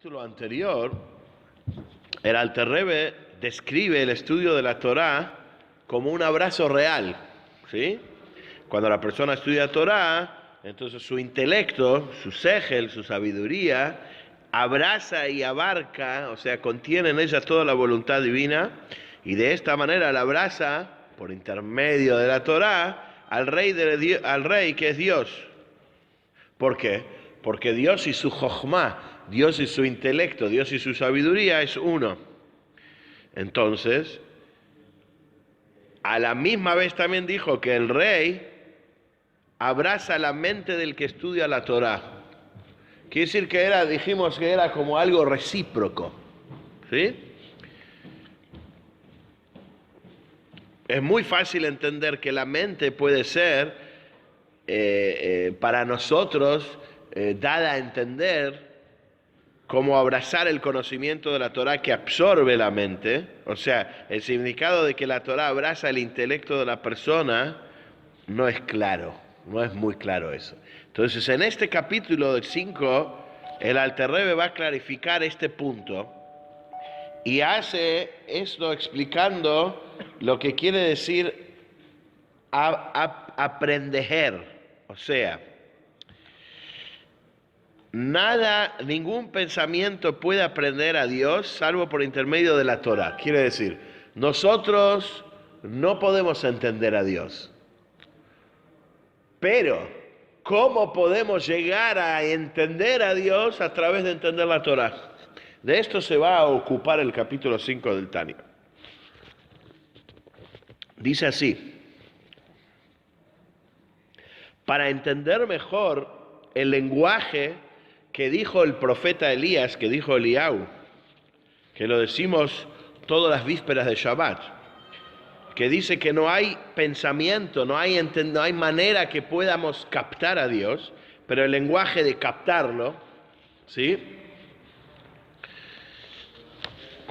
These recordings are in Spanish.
capítulo anterior, el Alter Rebbe describe el estudio de la Torá como un abrazo real, ¿sí? Cuando la persona estudia Torá, entonces su intelecto, su sejel, su sabiduría, abraza y abarca, o sea, contiene en ella toda la voluntad divina, y de esta manera la abraza, por intermedio de la Torá, al rey que es Dios. ¿Por qué? Porque Dios y su jochma, Dios y su intelecto, Dios y su sabiduría es uno. Entonces, a la misma vez también dijo que el rey abraza la mente del que estudia la Torá. Quiere decir que dijimos que era como algo recíproco, ¿sí? Es muy fácil entender que la mente puede ser, para nosotros, dada a entender como abrazar el conocimiento de la Torá que absorbe la mente. O sea, el significado de que la Torá abraza el intelecto de la persona no es claro, no es muy claro eso. Entonces, en este capítulo 5, el Alter Rebbe va a clarificar este punto y hace esto explicando lo que quiere decir aprender. O sea, ningún pensamiento puede aprender a Dios salvo por intermedio de la Torá. Quiere decir, nosotros no podemos entender a Dios. Pero, ¿cómo podemos llegar a entender a Dios? A través de entender la Torá. De esto se va a ocupar el capítulo 5 del Tania. Dice así: para entender mejor el lenguaje que dijo el profeta Elías, que dijo Eliyahu, que lo decimos todas las vísperas de Shabbat, que dice que no hay pensamiento, no hay manera que podamos captar a Dios, pero el lenguaje de captarlo, ¿sí?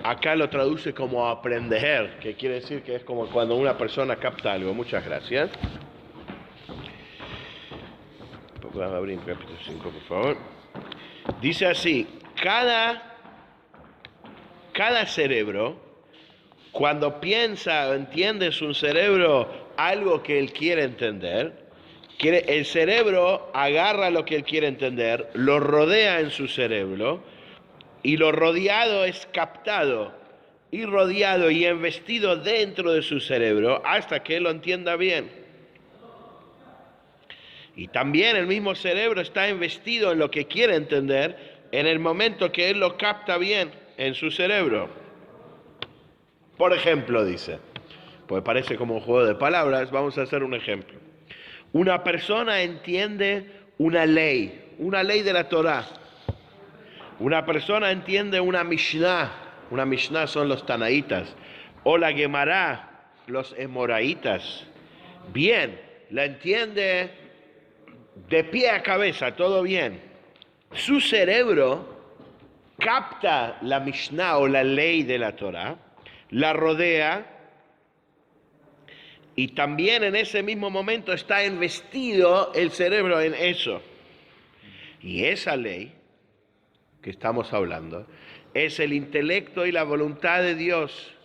Acá lo traduce como aprender, que quiere decir que es como cuando una persona capta algo. Muchas gracias. Vamos a abrir el capítulo 5, por favor. Dice así: cada cerebro, cuando piensa o entiende su cerebro algo que él quiere entender, el cerebro agarra lo que él quiere entender, lo rodea en su cerebro, y lo rodeado es captado, y rodeado y investido dentro de su cerebro hasta que él lo entienda bien. Y también el mismo cerebro está investido en lo que quiere entender en el momento que él lo capta bien en su cerebro. Por ejemplo, dice, pues parece como un juego de palabras, vamos a hacer un ejemplo. Una persona entiende una ley de la Torá. Una persona entiende una Mishnah son los Tanaítas, o la Gemara, los Emoraitas. Bien, la entiende de pie a cabeza, todo bien. Su cerebro capta la Mishnah o la ley de la Torá, la rodea, y también en ese mismo momento está investido el cerebro en eso. Y esa ley que estamos hablando es el intelecto y la voluntad de Dios,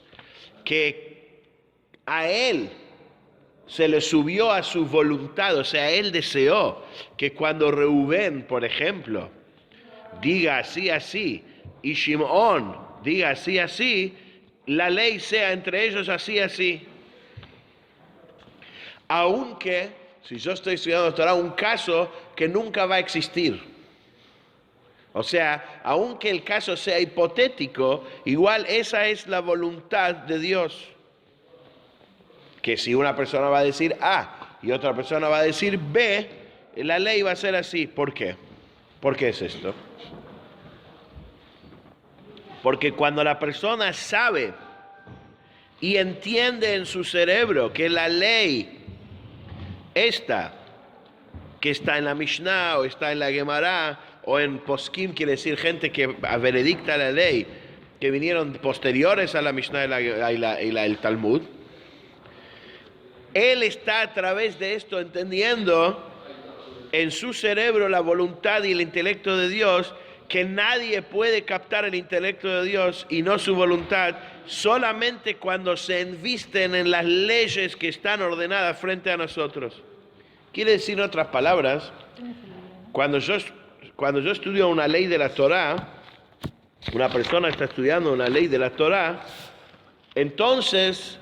que a él se le subió a su voluntad. O sea, él deseó que cuando Reubén, por ejemplo, diga así, así, y Shimón diga así, así, la ley sea entre ellos así, así. Aunque, si yo estoy estudiando Torah, un caso que nunca va a existir. O sea, aunque el caso sea hipotético, igual esa es la voluntad de Dios. Que si una persona va a decir A y otra persona va a decir B, la ley va a ser así. ¿Por qué? ¿Por qué es esto? Porque cuando la persona sabe y entiende en su cerebro que la ley esta, que está en la Mishnah o está en la Gemara o en Poskim, quiere decir gente que veredicta la ley, que vinieron posteriores a la Mishnah y el Talmud, él está a través de esto entendiendo en su cerebro la voluntad y el intelecto de Dios, que nadie puede captar el intelecto de Dios y no su voluntad, solamente cuando se envisten en las leyes que están ordenadas frente a nosotros. Quiere decir, en otras palabras, cuando yo estudio una ley de la Torá, una persona está estudiando una ley de la Torá, entonces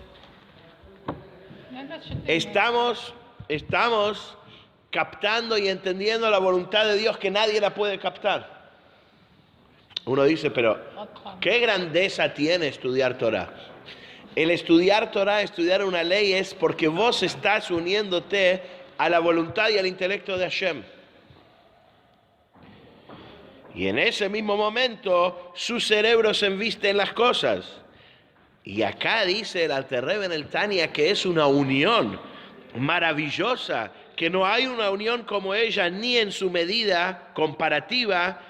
estamos captando y entendiendo la voluntad de Dios que nadie la puede captar. Uno dice, pero ¿qué grandeza tiene estudiar Torah? El estudiar Torah, estudiar una ley, es porque vos estás uniéndote a la voluntad y al intelecto de Hashem. Y en ese mismo momento, su cerebro se enviste en las cosas. Y acá dice el Alter Rebbe en el Tania que es una unión maravillosa, que no hay una unión como ella, ni en su medida comparativa,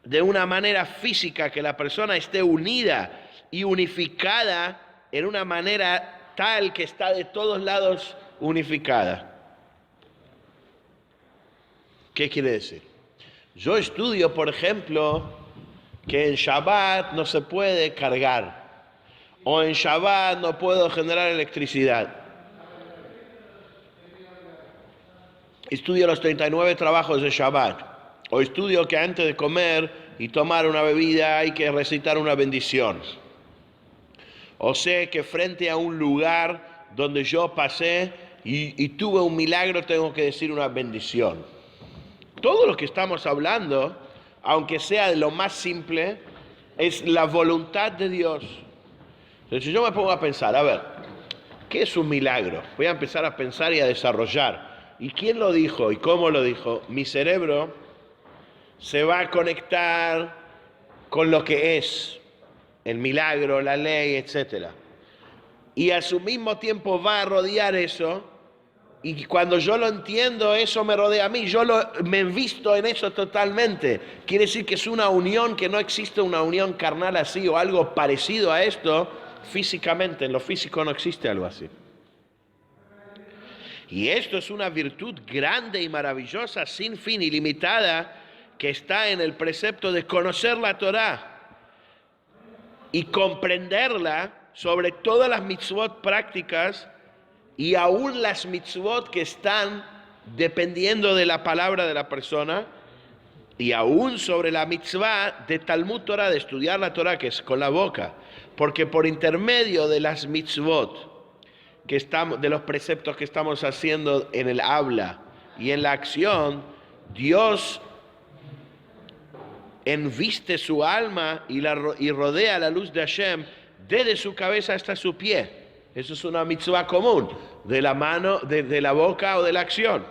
de una manera física, que la persona esté unida y unificada en una manera tal que está de todos lados unificada. ¿Qué quiere decir? Yo estudio, por ejemplo, que en Shabbat no se puede cargar, o en Shabbat no puedo generar electricidad. Estudio los 39 trabajos de Shabbat. O estudio que antes de comer y tomar una bebida hay que recitar una bendición. O sé que frente a un lugar donde yo pasé y tuve un milagro tengo que decir una bendición. Todo lo que estamos hablando, aunque sea de lo más simple, es la voluntad de Dios. Entonces yo me pongo a pensar, a ver, ¿qué es un milagro? Voy a empezar a pensar y a desarrollar. ¿Y quién lo dijo y cómo lo dijo? Mi cerebro se va a conectar con lo que es el milagro, la ley, etc. Y a su mismo tiempo va a rodear eso, y cuando yo lo entiendo, eso me rodea a mí, me envisto en eso totalmente. Quiere decir que es una unión, que no existe una unión carnal así o algo parecido a esto físicamente. En lo físico no existe algo así. Y esto es una virtud grande y maravillosa, sin fin, ilimitada, que está en el precepto de conocer la Torá y comprenderla sobre todas las mitzvot prácticas y aún las mitzvot que están dependiendo de la palabra de la persona, y aún sobre la mitzvah de Talmud Torah, de estudiar la Torá, que es con la boca, porque por intermedio de las mitzvot, de los preceptos que estamos haciendo en el habla y en la acción, Dios enviste su alma y rodea la luz de Hashem desde su cabeza hasta su pie. Eso es una mitzvah común, de la mano, de la boca o de la acción.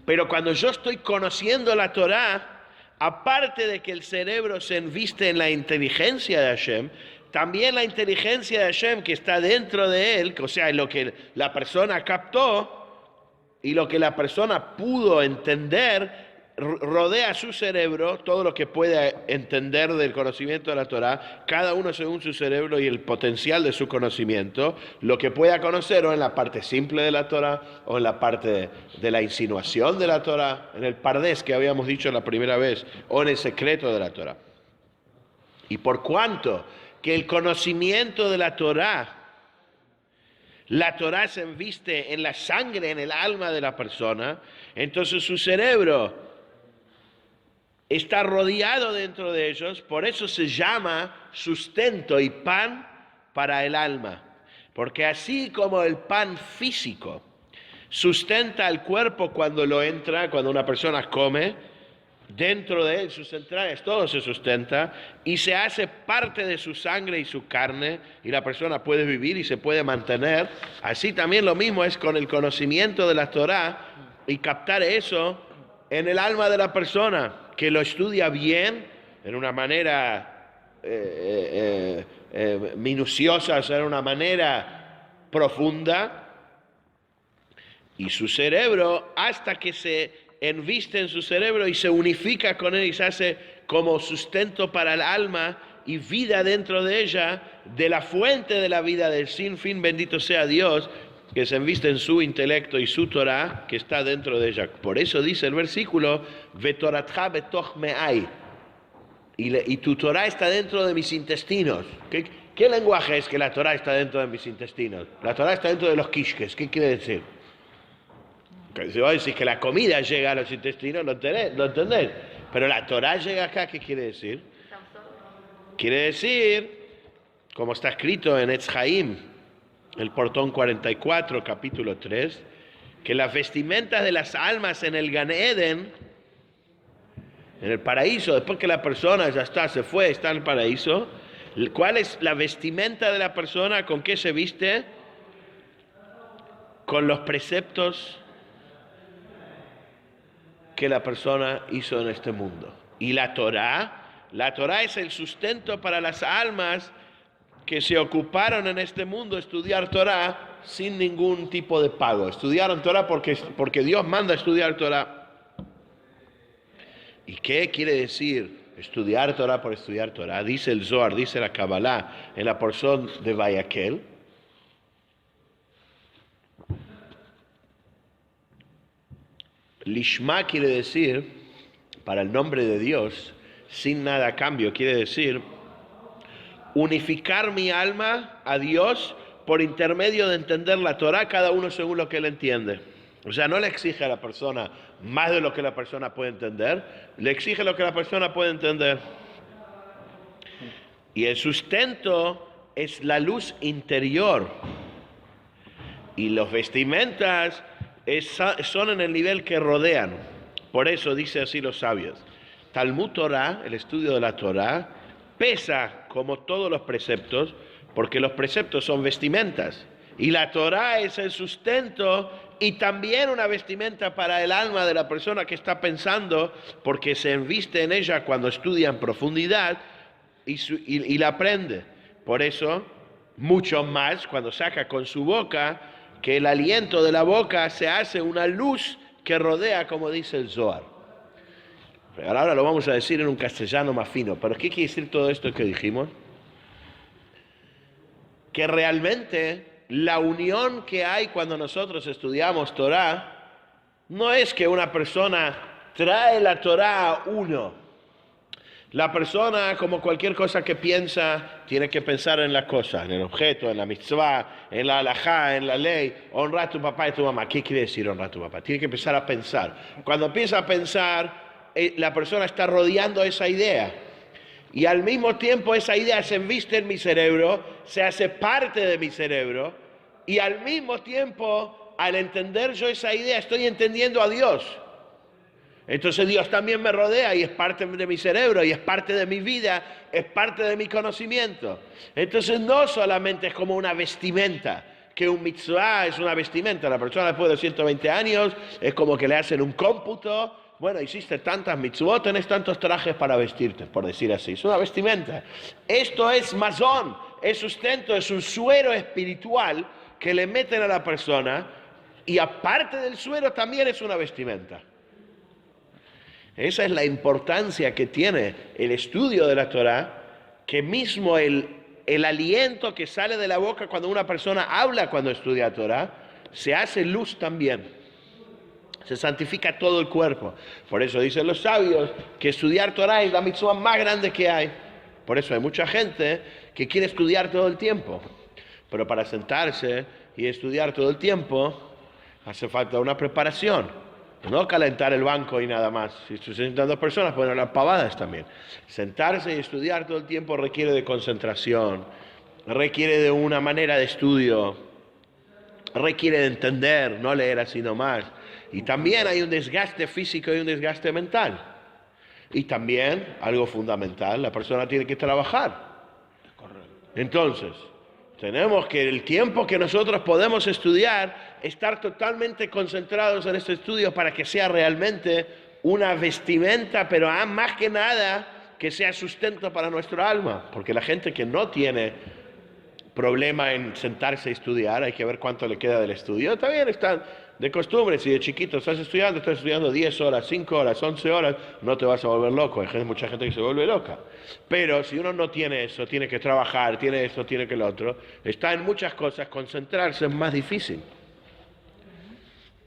Pero cuando yo estoy conociendo la Torá, aparte de que el cerebro se enviste en la inteligencia de Hashem, también la inteligencia de Hashem que está dentro de él, o sea, lo que la persona captó y lo que la persona pudo entender, rodea su cerebro, todo lo que puede entender del conocimiento de la Torá, cada uno según su cerebro y el potencial de su conocimiento, lo que pueda conocer o en la parte simple de la Torá, o en la parte de la insinuación de la Torá, en el pardés que habíamos dicho la primera vez, o en el secreto de la Torá. Y por cuanto que el conocimiento de la Torá se enviste en la sangre, en el alma de la persona, entonces su cerebro está rodeado dentro de ellos, por eso se llama sustento y pan para el alma. Porque así como el pan físico sustenta al cuerpo cuando una persona come, dentro de él, sus entrañas, todo se sustenta y se hace parte de su sangre y su carne, y la persona puede vivir y se puede mantener. Así también lo mismo es con el conocimiento de la Torá y captar eso en el alma de la persona, que lo estudia bien, en una manera minuciosa, o sea, en una manera profunda, y su cerebro, hasta que se enviste en su cerebro y se unifica con él y se hace como sustento para el alma y vida dentro de ella, de la fuente de la vida del sin fin, bendito sea Dios, que se enviste en su intelecto y su Torah que está dentro de ella. Por eso dice el versículo, Vetoratcha betoch me'ai, y tu Torah está dentro de mis intestinos. ¿Qué lenguaje es que la Torah está dentro de mis intestinos? La Torah está dentro de los quisques. ¿Qué quiere decir? Si vos decís que la comida llega a los intestinos, lo entendés. Pero la Torah llega acá, ¿qué quiere decir? Quiere decir, como está escrito en Etz Haim, el portón 44, capítulo 3, que las vestimentas de las almas en el Gan Eden, en el paraíso, después que la persona ya está, se fue, está en el paraíso, ¿cuál es la vestimenta de la persona? ¿Con qué se viste? Con los preceptos que la persona hizo en este mundo. Y la Torah es el sustento para las almas que se ocuparon en este mundo estudiar Torah sin ningún tipo de pago. Estudiaron Torah porque Dios manda estudiar Torah. ¿Y qué quiere decir estudiar Torah por estudiar Torah? Dice el Zohar, dice la Kabbalah en la porción de Vayakel. Lishma quiere decir, para el nombre de Dios, sin nada a cambio, quiere decir unificar mi alma a Dios por intermedio de entender la Torah, cada uno según lo que él entiende. O sea, no le exige a la persona más de lo que la persona puede entender, le exige lo que la persona puede entender. Y el sustento es la luz interior. Y los vestimentas son en el nivel que rodean. Por eso dice así los sabios. Talmud Torah, el estudio de la Torah, pesa como todos los preceptos, porque los preceptos son vestimentas. Y la Torah es el sustento y también una vestimenta para el alma de la persona que está pensando, porque se enviste en ella cuando estudia en profundidad y la aprende. Por eso, mucho más cuando saca con su boca, que el aliento de la boca se hace una luz que rodea, como dice el Zohar. Pero ahora lo vamos a decir en un castellano más fino. ¿Pero qué quiere decir todo esto que dijimos? Que realmente la unión que hay cuando nosotros estudiamos Torah no es que una persona trae la Torah a uno. La persona, como cualquier cosa que piensa, tiene que pensar en la cosa, en el objeto, en la mitzvah, en la halajá, en la ley. Honra a tu papá y tu mamá. ¿Qué quiere decir honra a tu papá? Tiene que empezar a pensar. Cuando empieza a pensar, la persona está rodeando esa idea. Y al mismo tiempo esa idea se enviste en mi cerebro, se hace parte de mi cerebro. Y al mismo tiempo, al entender yo esa idea, estoy entendiendo a Dios. Entonces Dios también me rodea y es parte de mi cerebro y es parte de mi vida, es parte de mi conocimiento. Entonces no solamente es como una vestimenta, que un mitzvah es una vestimenta. La persona después de 120 años es como que le hacen un cómputo. Bueno, hiciste tantas mitzvot, tenés tantos trajes para vestirte, por decir así. Es una vestimenta. Esto es mazón, es sustento, es un suero espiritual que le meten a la persona y aparte del suero también es una vestimenta. Esa es la importancia que tiene el estudio de la Torah, que mismo el aliento que sale de la boca cuando una persona habla cuando estudia Torah, se hace luz también. Se santifica todo el cuerpo. Por eso dicen los sabios que estudiar Torah es la mitzvah más grande que hay. Por eso hay mucha gente que quiere estudiar todo el tiempo. Pero para sentarse y estudiar todo el tiempo hace falta una preparación. No calentar el banco y nada más. Si se sientan dos personas, pueden hablar pavadas también. Sentarse y estudiar todo el tiempo requiere de concentración, requiere de una manera de estudio, requiere de entender, no leer así nomás. Y también hay un desgaste físico y un desgaste mental. Y también, algo fundamental, la persona tiene que trabajar. Entonces, tenemos que el tiempo que nosotros podemos estudiar, estar totalmente concentrados en este estudio para que sea realmente una vestimenta, pero más que nada que sea sustento para nuestro alma. Porque la gente que no tiene problema en sentarse a estudiar, hay que ver cuánto le queda del estudio, también están De costumbre, si de chiquito estás estudiando 10 horas, 5 horas, 11 horas, no te vas a volver loco. Hay mucha gente que se vuelve loca. Pero si uno no tiene eso, tiene que trabajar, tiene esto, tiene que lo otro, está en muchas cosas, concentrarse es más difícil.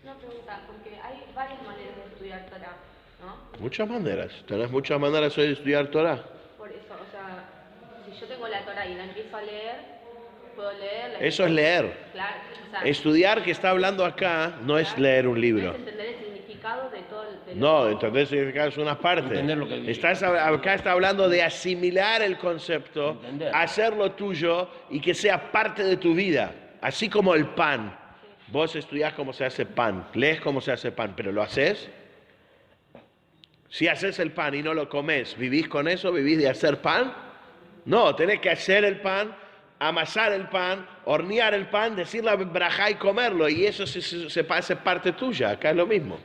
Una pregunta, porque hay varias maneras de estudiar Torah, ¿no? Muchas maneras. Tenés muchas maneras hoy de estudiar Torah. Por eso, o sea, si yo tengo la Torah y la empiezo a leer, puedo leer... Eso es leer. Claro, o sea, Estudiar que está hablando acá no es leer un libro. es entender el significado de todo el... No, entender el significado es una parte. Entender lo que dice. Acá está hablando de asimilar el concepto, Entender. hacerlo tuyo y que sea parte de tu vida. Así como el pan. Vos estudiás cómo se hace pan, lees cómo se hace pan, pero ¿lo haces? Si haces el pan y no lo comes, ¿vivís con eso? ¿Vivís de hacer pan? No, tenés que hacer el pan, amasar el pan, hornear el pan, decir la brajá y comerlo, y eso se hace parte tuya. Acá es lo mismo.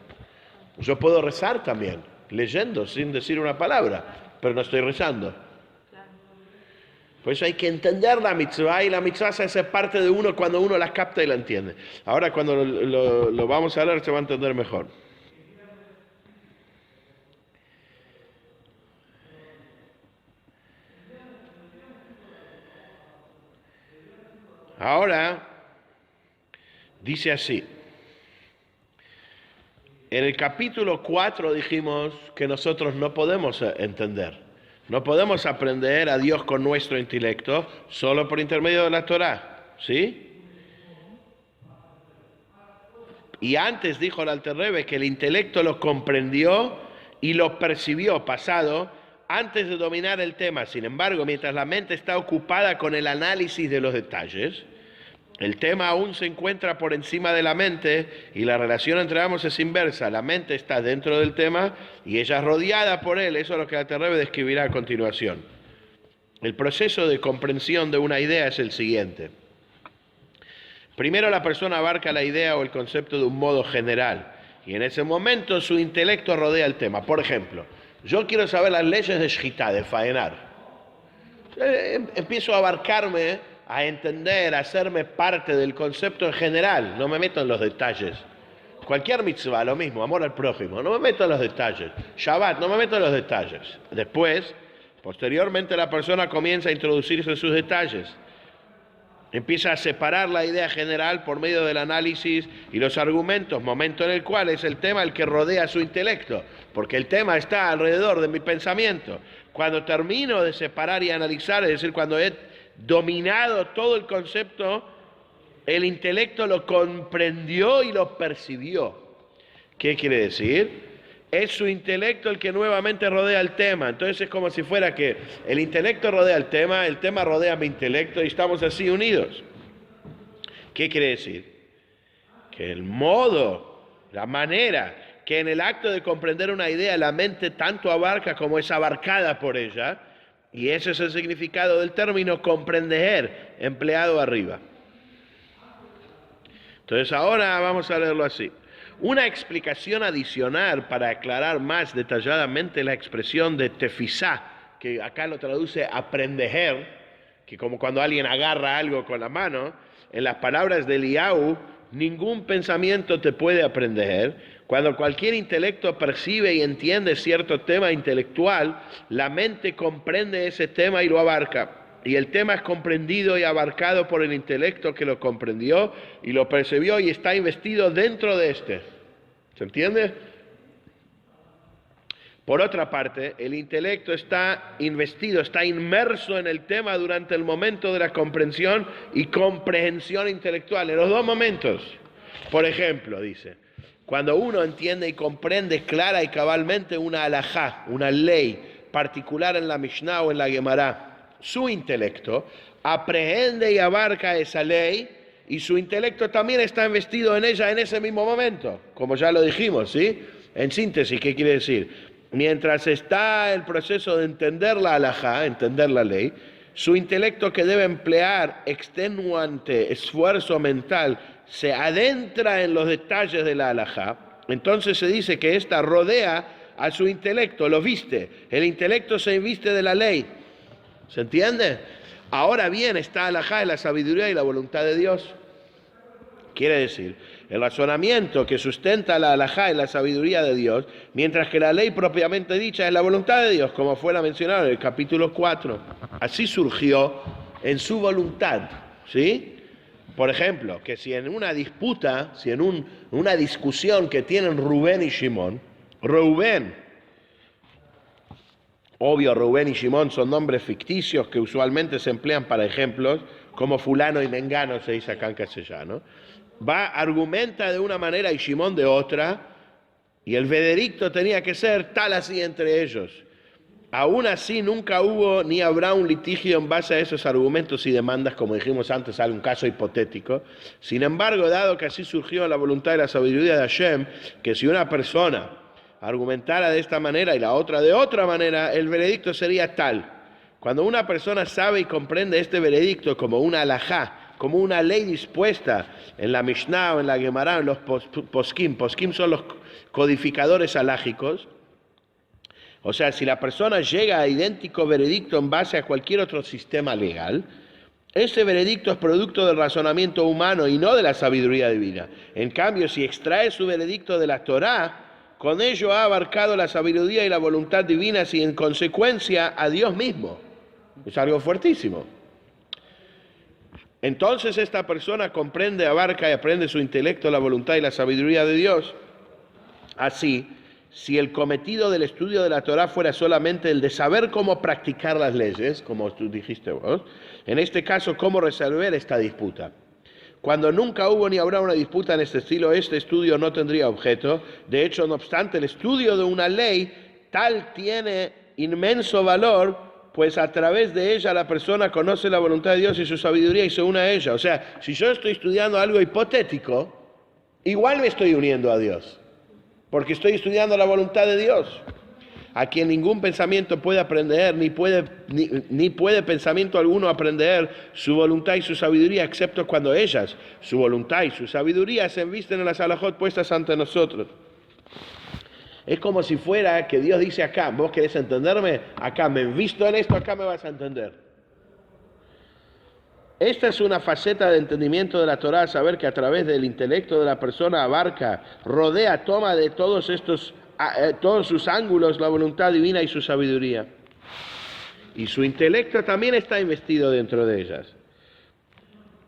Yo puedo rezar también, leyendo, sin decir una palabra, pero no estoy rezando. Por eso hay que entender la mitzvah, y la mitzvah se hace parte de uno cuando uno la capta y la entiende. Ahora cuando lo vamos a leer se va a entender mejor. Ahora, dice así. En el capítulo 4 dijimos que nosotros no podemos entender. No podemos aprender a Dios con nuestro intelecto solo por intermedio de la Torá, ¿sí? Y antes dijo el Alter Rebbe que el intelecto lo comprendió y lo percibió, pasado, antes de dominar el tema. Sin embargo, mientras la mente está ocupada con el análisis de los detalles, el tema aún se encuentra por encima de la mente y la relación entre ambos es inversa. La mente está dentro del tema y ella es rodeada por él. Eso es lo que el Alter Rebbe describirá a continuación. El proceso de comprensión de una idea es el siguiente. Primero la persona abarca la idea o el concepto de un modo general y en ese momento su intelecto rodea el tema. Por ejemplo, yo quiero saber las leyes de Shchita, de faenar. Empiezo a abarcarme, a entender, a hacerme parte del concepto en general, no me meto en los detalles. Cualquier mitzvah, lo mismo, amor al prójimo, no me meto en los detalles. Shabbat, no me meto en los detalles. Después, posteriormente, la persona comienza a introducirse en sus detalles. Empieza a separar la idea general por medio del análisis y los argumentos, momento en el cual es el tema el que rodea su intelecto, porque el tema está alrededor de mi pensamiento. Cuando termino de separar y analizar, es decir, cuando he dominado todo el concepto, el intelecto lo comprendió y lo percibió. ¿Qué quiere decir? Es su intelecto el que nuevamente rodea el tema. Entonces es como si fuera que el intelecto rodea el tema rodea mi intelecto y estamos así unidos. ¿Qué quiere decir? Que el modo, la manera que en el acto de comprender una idea la mente tanto abarca como es abarcada por ella, y ese es el significado del término comprender, empleado arriba. Entonces ahora vamos a leerlo así. Una explicación adicional para aclarar más detalladamente la expresión de tefisá, que acá lo traduce aprender, que como cuando alguien agarra algo con la mano, en las palabras de Eliyahu, ningún pensamiento te puede aprender. Cuando cualquier intelecto percibe y entiende cierto tema intelectual, la mente comprende ese tema y lo abarca. Y el tema es comprendido y abarcado por el intelecto que lo comprendió y lo percibió y está investido dentro de este. ¿Se entiende? Por otra parte, el intelecto está investido, está inmerso en el tema durante el momento de la comprensión y comprehensión intelectual, en los dos momentos. Por ejemplo, dice, cuando uno entiende y comprende clara y cabalmente una halajá, una ley particular en la Mishnah o en la Gemara, su intelecto aprehende y abarca esa ley y su intelecto también está investido en ella en ese mismo momento, como ya lo dijimos, ¿sí? En síntesis, ¿qué quiere decir? Mientras está el proceso de entender la halajá, entender la ley, su intelecto que debe emplear extenuante esfuerzo mental se adentra en los detalles de la halajá, entonces se dice que ésta rodea a su intelecto, lo viste, el intelecto se inviste de la ley. ¿Se entiende? Ahora bien, está halajá en la sabiduría y la voluntad de Dios. Quiere decir el razonamiento que sustenta la halajá es la sabiduría de Dios, mientras que la ley propiamente dicha es la voluntad de Dios, como fuera mencionado en el capítulo 4. Así surgió en su voluntad, ¿sí? Por ejemplo, que si en una disputa, si en una discusión que tienen Rubén y Shimón, obvio, Rubén y Shimón son nombres ficticios que usualmente se emplean para ejemplos, como fulano y mengano se dice acá en castellano. Argumenta de una manera y Shimón de otra, y el veredicto tenía que ser tal así entre ellos. Aún así, nunca hubo ni habrá un litigio en base a esos argumentos y demandas, como dijimos antes, algún caso hipotético. Sin embargo, dado que así surgió la voluntad y la sabiduría de Hashem, que si una persona argumentara de esta manera y la otra de otra manera, el veredicto sería tal. Cuando una persona sabe y comprende este veredicto como una halajá, como una ley dispuesta en la Mishnah o en la Gemara, en los poskim son los codificadores halágicos. O sea, si la persona llega a idéntico veredicto en base a cualquier otro sistema legal, ese veredicto es producto del razonamiento humano y no de la sabiduría divina. En cambio, si extrae su veredicto de la Torá, con ello ha abarcado la sabiduría y la voluntad divinas y en consecuencia a Dios mismo. Es algo fuertísimo. Entonces esta persona comprende, abarca y aprende su intelecto, la voluntad y la sabiduría de Dios. Así, si el cometido del estudio de la Torá fuera solamente el de saber cómo practicar las leyes, como tú dijiste vos, en este caso, cómo resolver esta disputa. Cuando nunca hubo ni habrá una disputa en este estilo, este estudio no tendría objeto. De hecho, no obstante, el estudio de una ley tal tiene inmenso valor, pues a través de ella la persona conoce la voluntad de Dios y su sabiduría y se une a ella. O sea, si yo estoy estudiando algo hipotético, igual me estoy uniendo a Dios, porque estoy estudiando la voluntad de Dios, a quien ningún pensamiento puede aprender, ni puede pensamiento alguno aprender su voluntad y su sabiduría, excepto cuando ellas, su voluntad y su sabiduría, se envisten en las alajot puestas ante nosotros. Es como si fuera que Dios dice acá, vos querés entenderme, acá me envisto en esto, acá me vas a entender. Esta es una faceta de entendimiento de la Torá, saber que a través del intelecto de la persona abarca, rodea, toma de todos sus ángulos la voluntad divina y su sabiduría. Y su intelecto también está investido dentro de ellas.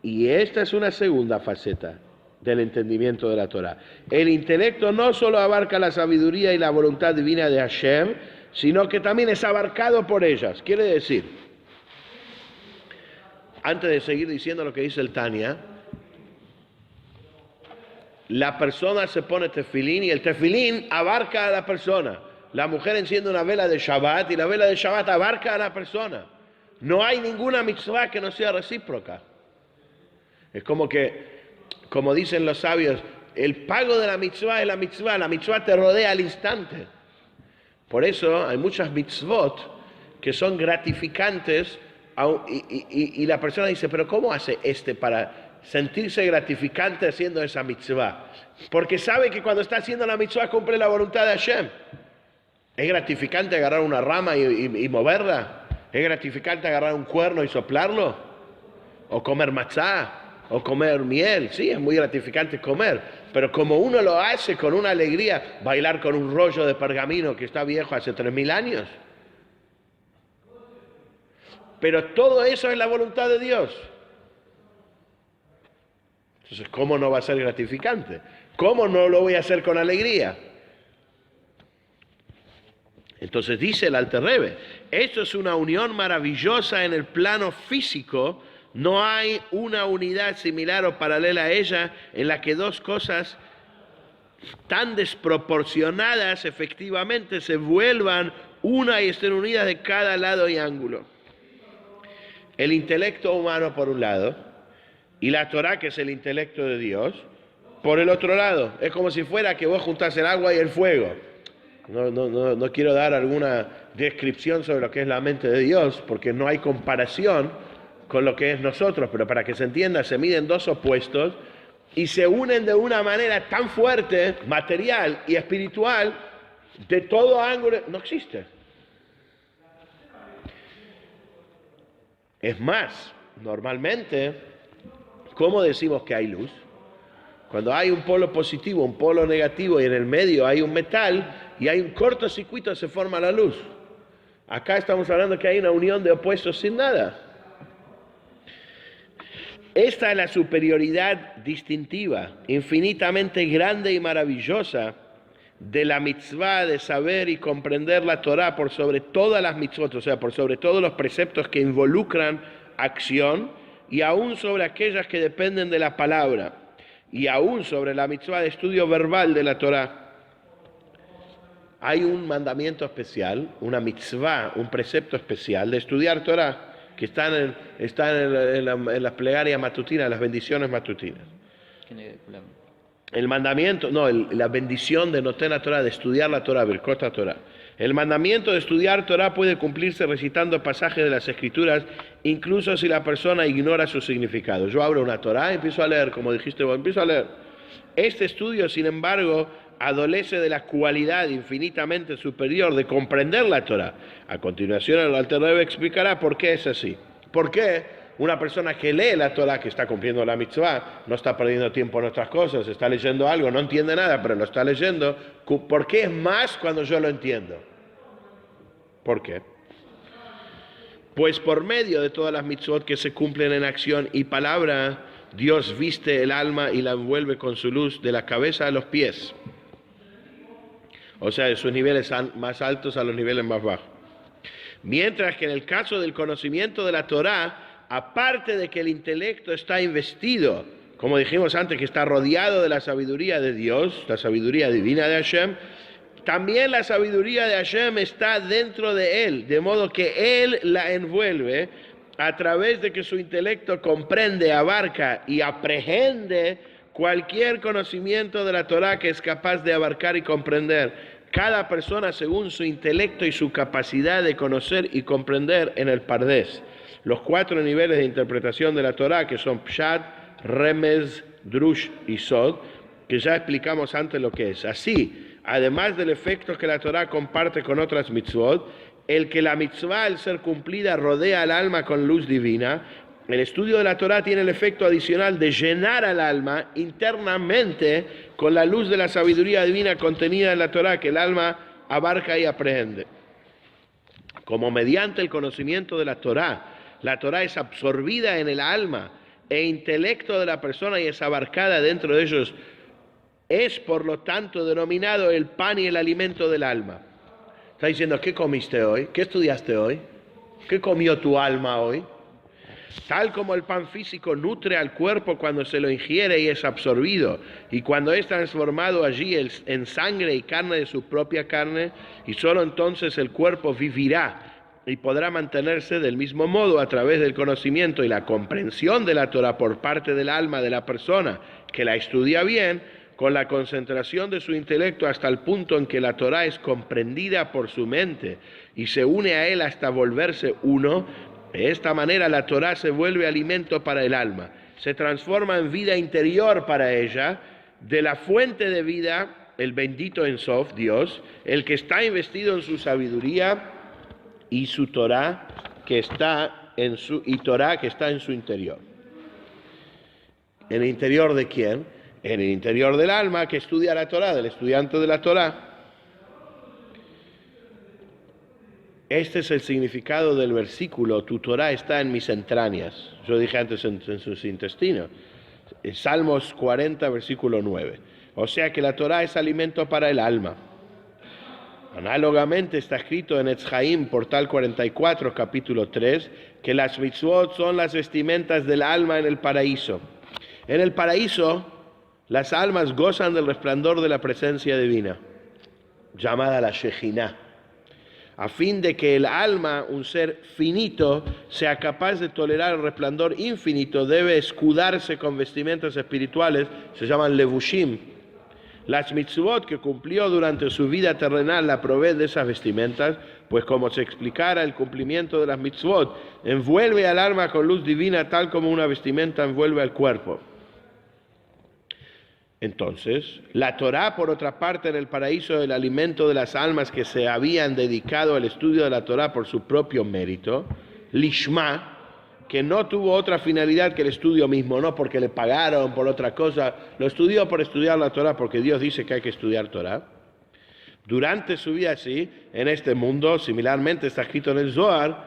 Y esta es una segunda faceta del entendimiento de la Torá. El intelecto no solo abarca la sabiduría y la voluntad divina de Hashem, sino que también es abarcado por ellas. Quiere decir, antes de seguir diciendo lo que dice el Tania, la persona se pone tefilín y el tefilín abarca a la persona. La mujer enciende una vela de Shabbat y la vela de Shabbat abarca a la persona. No hay ninguna mitzvah que no sea recíproca. Es como dicen los sabios, el pago de la mitzvah es la mitzvah te rodea al instante. Por eso hay muchas mitzvot que son gratificantes y la persona dice, pero ¿cómo hace para sentirse gratificante haciendo esa mitzvah? Porque sabe que cuando está haciendo la mitzvah cumple la voluntad de Hashem. ¿Es gratificante agarrar una rama y moverla? ¿Es gratificante agarrar un cuerno y soplarlo? ¿O comer matzá? ¿O comer miel? Sí, es muy gratificante comer. Pero como uno lo hace con una alegría, bailar con un rollo de pergamino que está viejo hace 3000 años. Pero todo eso es la voluntad de Dios. Entonces, ¿cómo no va a ser gratificante? ¿Cómo no lo voy a hacer con alegría? Entonces dice el Alter Rebbe, esto es una unión maravillosa en el plano físico, no hay una unidad similar o paralela a ella en la que dos cosas tan desproporcionadas efectivamente se vuelvan una y estén unidas de cada lado y ángulo. El intelecto humano por un lado y la Torá, que es el intelecto de Dios, por el otro lado. Es como si fuera que vos juntás el agua y el fuego. No quiero dar alguna descripción sobre lo que es la mente de Dios, porque no hay comparación con lo que es nosotros, pero para que se entienda, se miden dos opuestos y se unen de una manera tan fuerte, material y espiritual, de todo ángulo, no existe. Es más, normalmente, ¿cómo decimos que hay luz? Cuando hay un polo positivo, un polo negativo y en el medio hay un metal y hay un cortocircuito, se forma la luz. Acá estamos hablando que hay una unión de opuestos sin nada. Esta es la superioridad distintiva, infinitamente grande y maravillosa de la mitzvah de saber y comprender la Torah por sobre todas las mitzvot, o sea, por sobre todos los preceptos que involucran acción y aún sobre aquellas que dependen de la palabra y aún sobre la mitzvah de estudio verbal de la Torah. Hay un mandamiento especial, una mitzvah, un precepto especial de estudiar Torah que está en las plegarias matutinas, las bendiciones matutinas. El mandamiento, no, la bendición de Noten Torah, de estudiar la Torah, Birkot Torah. El mandamiento de estudiar Torah puede cumplirse recitando pasajes de las Escrituras, incluso si la persona ignora su significado. Yo abro una Torah y empiezo a leer, como dijiste vos, empiezo a leer. Este estudio, sin embargo, adolece de la cualidad infinitamente superior de comprender la Torah. A continuación, el Alter Rebbe explicará por qué es así. ¿Por qué una persona que lee la Torah, que está cumpliendo la mitzvah, no está perdiendo tiempo en otras cosas, está leyendo algo, no entiende nada, pero lo está leyendo? ¿Por qué es más cuando yo lo entiendo? ¿Por qué? Pues por medio de todas las mitzvot que se cumplen en acción y palabra, Dios viste el alma y la envuelve con su luz de la cabeza a los pies. O sea, de sus niveles más altos a los niveles más bajos. Mientras que en el caso del conocimiento de la Torah, aparte de que el intelecto está investido, como dijimos antes, que está rodeado de la sabiduría de Dios, la sabiduría divina de Hashem, también la sabiduría de Hashem está dentro de él, de modo que él la envuelve a través de que su intelecto comprende, abarca y aprehende cualquier conocimiento de la Torah que es capaz de abarcar y comprender. Cada persona según su intelecto y su capacidad de conocer y comprender en el Pardés. Los 4 niveles de interpretación de la Torah, que son Pshat, Remez, Drush y Sod, que ya explicamos antes lo que es. Así, además del efecto que la Torah comparte con otras mitzvot, el que la mitzvah al ser cumplida rodea al alma con luz divina, el estudio de la Torah tiene el efecto adicional de llenar al alma internamente con la luz de la sabiduría divina contenida en la Torah, que el alma abarca y aprehende. Como mediante el conocimiento de la Torah es absorbida en el alma e intelecto de la persona y es abarcada dentro de ellos, es por lo tanto denominado el pan y el alimento del alma. Está diciendo, ¿qué comiste hoy? ¿Qué estudiaste hoy? ¿Qué comió tu alma hoy? Tal como el pan físico nutre al cuerpo cuando se lo ingiere y es absorbido, y cuando es transformado allí en sangre y carne de su propia carne, y solo entonces el cuerpo vivirá y podrá mantenerse del mismo modo a través del conocimiento y la comprensión de la Torah por parte del alma de la persona que la estudia bien, con la concentración de su intelecto hasta el punto en que la Torah es comprendida por su mente y se une a él hasta volverse uno. De esta manera la Torah se vuelve alimento para el alma, se transforma en vida interior para ella, de la fuente de vida, el bendito En Sof, Dios, el que está investido en su sabiduría y su Torah que está en su interior. ¿En el interior de quién? En el interior del alma que estudia la Torah, del estudiante de la Torah. Este es el significado del versículo, tu Torah está en mis entrañas. Yo dije antes en sus intestinos. Salmos 40, versículo 9. O sea que la Torah es alimento para el alma. Análogamente está escrito en Etz Haim, portal 44, capítulo 3, que las mitzvot son las vestimentas del alma en el paraíso. En el paraíso, las almas gozan del resplandor de la presencia divina, llamada la Shejinah, a fin de que el alma, un ser finito, sea capaz de tolerar el resplandor infinito, debe escudarse con vestimentas espirituales, se llaman levushim. Las mitzvot que cumplió durante su vida terrenal la proveen de esas vestimentas, pues como se explicara, el cumplimiento de las mitzvot envuelve al alma con luz divina tal como una vestimenta envuelve al cuerpo. Entonces, la Torá, por otra parte, en el paraíso, el alimento de las almas que se habían dedicado al estudio de la Torá por su propio mérito, lishma, que no tuvo otra finalidad que el estudio mismo, no porque le pagaron por otra cosa, lo estudió por estudiar la Torah, porque Dios dice que hay que estudiar Torah. Durante su vida, sí, en este mundo, similarmente está escrito en el Zohar,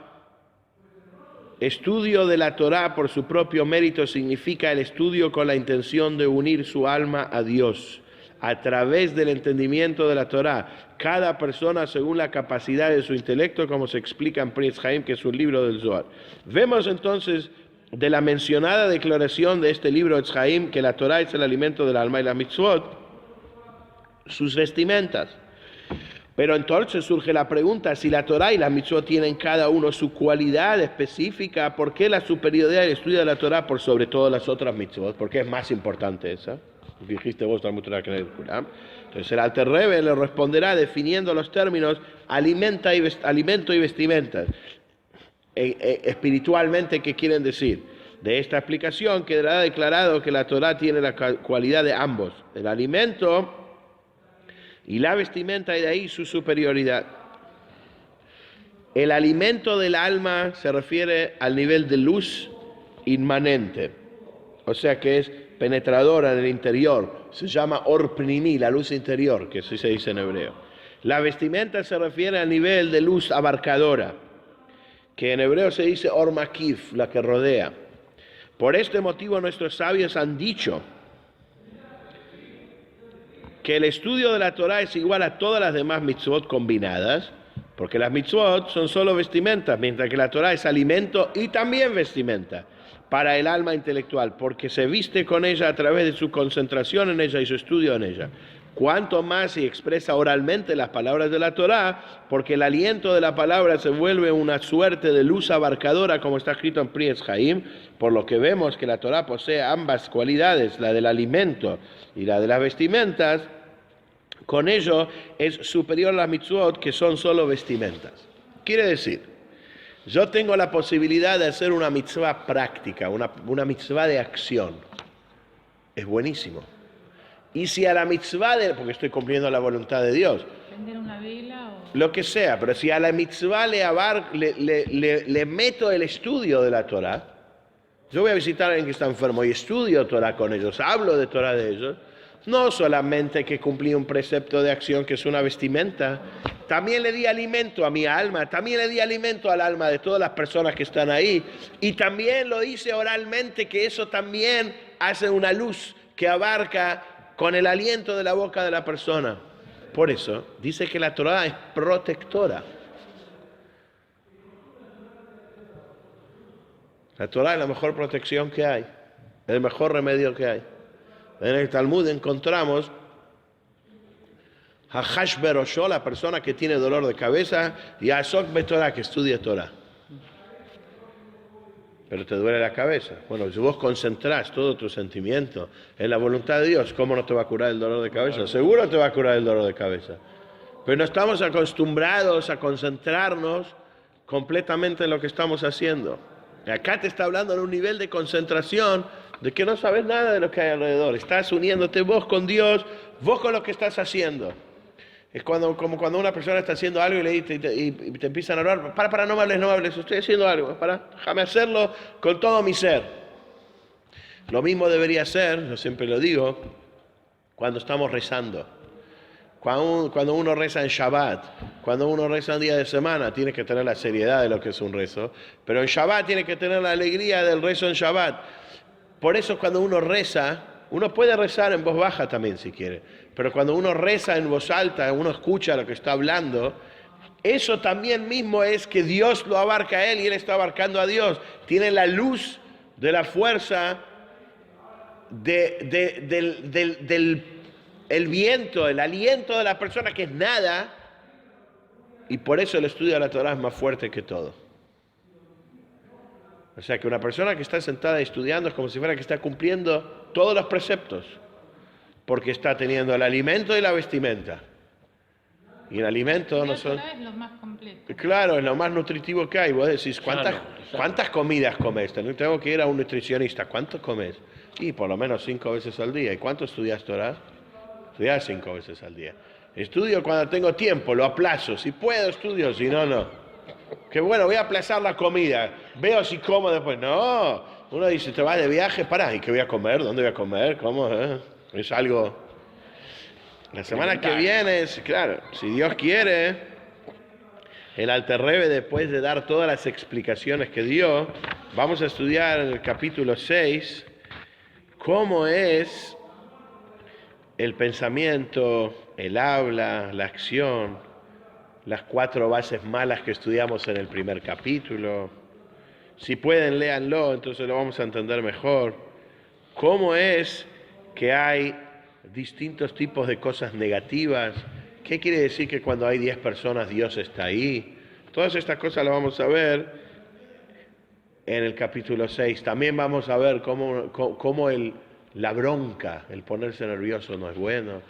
estudio de la Torah por su propio mérito significa el estudio con la intención de unir su alma a Dios a través del entendimiento de la Torah. Cada persona según la capacidad de su intelecto, como se explica en Pri Etz Chaim, que es un libro del Zohar. Vemos entonces de la mencionada declaración de este libro Etz Chaim que la Torah es el alimento del alma y la mitzvot, sus vestimentas. Pero entonces surge la pregunta, si la Torah y la mitzvot tienen cada uno su cualidad específica, ¿por qué la superioridad del estudio de la Torah por sobre todas las otras mitzvot? ¿Por qué es más importante esa? Dijiste vos, entonces el Alter Rebbe le responderá definiendo los términos alimento y vestimentas. Espiritualmente, ¿qué quieren decir? De esta explicación quedará declarado que la Torah tiene la cualidad de ambos, el alimento y la vestimenta, y de ahí su superioridad. El alimento del alma se refiere al nivel de luz inmanente, o sea que es penetradora en el interior, se llama or pnimi, la luz interior, que así se dice en hebreo. La vestimenta se refiere al nivel de luz abarcadora, que en hebreo se dice or makif, la que rodea. Por este motivo nuestros sabios han dicho que el estudio de la Torah es igual a todas las demás mitzvot combinadas, porque las mitzvot son solo vestimentas, mientras que la Torah es alimento y también vestimenta para el alma intelectual, porque se viste con ella a través de su concentración en ella y su estudio en ella. Cuanto más se expresa oralmente las palabras de la Torah, porque el aliento de la palabra se vuelve una suerte de luz abarcadora, como está escrito en Pri Etz Chaim, por lo que vemos que la Torah posee ambas cualidades, la del alimento y la de las vestimentas. Con ello es superior a las mitzvot, que son solo vestimentas. Quiere decir, yo tengo la posibilidad de hacer una mitzvah práctica, una mitzvah de acción. Es buenísimo. Y si a la mitzvah, porque estoy cumpliendo la voluntad de Dios, ¿prender una vela o...? Lo que sea, pero si a la mitzvah le meto el estudio de la Torah, yo voy a visitar a alguien que está enfermo y estudio Torah con ellos, hablo de Torah de ellos, no solamente que cumplí un precepto de acción que es una vestimenta, también le di alimento a mi alma, también le di alimento al alma de todas las personas que están ahí, y también lo hice oralmente, que eso también hace una luz que abarca con el aliento de la boca de la persona. Por eso dice que la Torah es protectora. La Torah es la mejor protección que hay, el mejor remedio que hay. En el Talmud encontramos Hachash Berosho, la persona que tiene dolor de cabeza, y Asok Betorah, que estudia Torah. Pero te duele la cabeza. Bueno, si vos concentrás todo tu sentimiento en la voluntad de Dios, ¿cómo no te va a curar el dolor de cabeza? Seguro te va a curar el dolor de cabeza. Pero no estamos acostumbrados a concentrarnos completamente en lo que estamos haciendo. Y acá te está hablando en un nivel de concentración de que no sabes nada de lo que hay alrededor. Estás uniéndote vos con Dios, vos con lo que estás haciendo. Es como cuando una persona está haciendo algo y te empiezan a hablar, para, no me hables, estoy haciendo algo, déjame hacerlo con todo mi ser. Lo mismo debería ser, yo siempre lo digo, cuando estamos rezando. Cuando uno reza en Shabbat, cuando uno reza en día de semana, tiene que tener la seriedad de lo que es un rezo, pero en Shabbat tiene que tener la alegría del rezo en Shabbat. Por eso cuando uno reza, uno puede rezar en voz baja también si quiere, pero cuando uno reza en voz alta, uno escucha lo que está hablando, eso también mismo es que Dios lo abarca a él y él está abarcando a Dios. Tiene la luz de la fuerza del viento, el aliento de la persona que es nada, y por eso el estudio de la Torah es más fuerte que todo. O sea que una persona que está sentada estudiando es como si fuera que está cumpliendo todos los preceptos, porque está teniendo el alimento y la vestimenta. Y el alimento no son... es lo más completo. Claro, es lo más nutritivo que hay. Vos decís, ¿cuántas comidas comes? Tengo que ir a un nutricionista. ¿Cuánto comes? Y por lo menos 5 veces al día. ¿Y cuánto estudias Torah? Estudiar 5 veces al día. Estudio cuando tengo tiempo, lo aplazo. Si puedo, estudio, si no, no. Que bueno, voy a aplazar la comida. Veo si como después. No. Uno dice, te vas de viaje, pará. ¿Y qué voy a comer? ¿Dónde voy a comer? ¿Cómo? Es algo... La semana que viene, claro, si Dios quiere, el Alter Rebbe, después de dar todas las explicaciones que dio, vamos a estudiar en el capítulo 6 cómo es el pensamiento, el habla, la acción, las 4 bases malas que estudiamos en el primer capítulo. Si pueden, léanlo, entonces lo vamos a entender mejor. Cómo es que hay distintos tipos de cosas negativas. ¿Qué quiere decir que cuando hay 10 personas Dios está ahí? Todas estas cosas las vamos a ver en el capítulo 6. También vamos a ver cómo la bronca, el ponerse nervioso no es bueno.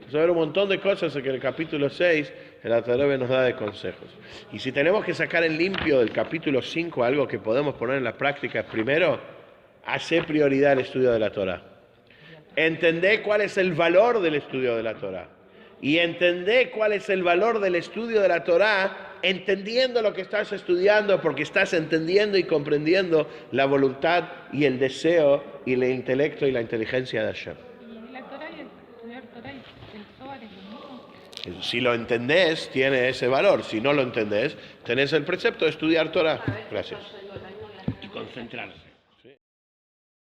Vamos a ver un montón de cosas que en el capítulo 6 el Alter Rebbe nos da de consejos. Y si tenemos que sacar en limpio del capítulo 5 algo que podemos poner en la práctica, primero, hacer prioridad el estudio de la Torah. Entender cuál es el valor del estudio de la Torah. Y entender cuál es el valor del estudio de la Torah, entendiendo lo que estás estudiando, porque estás entendiendo y comprendiendo la voluntad y el deseo y el intelecto y la inteligencia de Hashem. Y la Torah y estudiar Torah y el Zohar es lo mismo. Si lo entendés, tiene ese valor. Si no lo entendés, tenés el precepto de estudiar Torah. Gracias. Y concentrarse.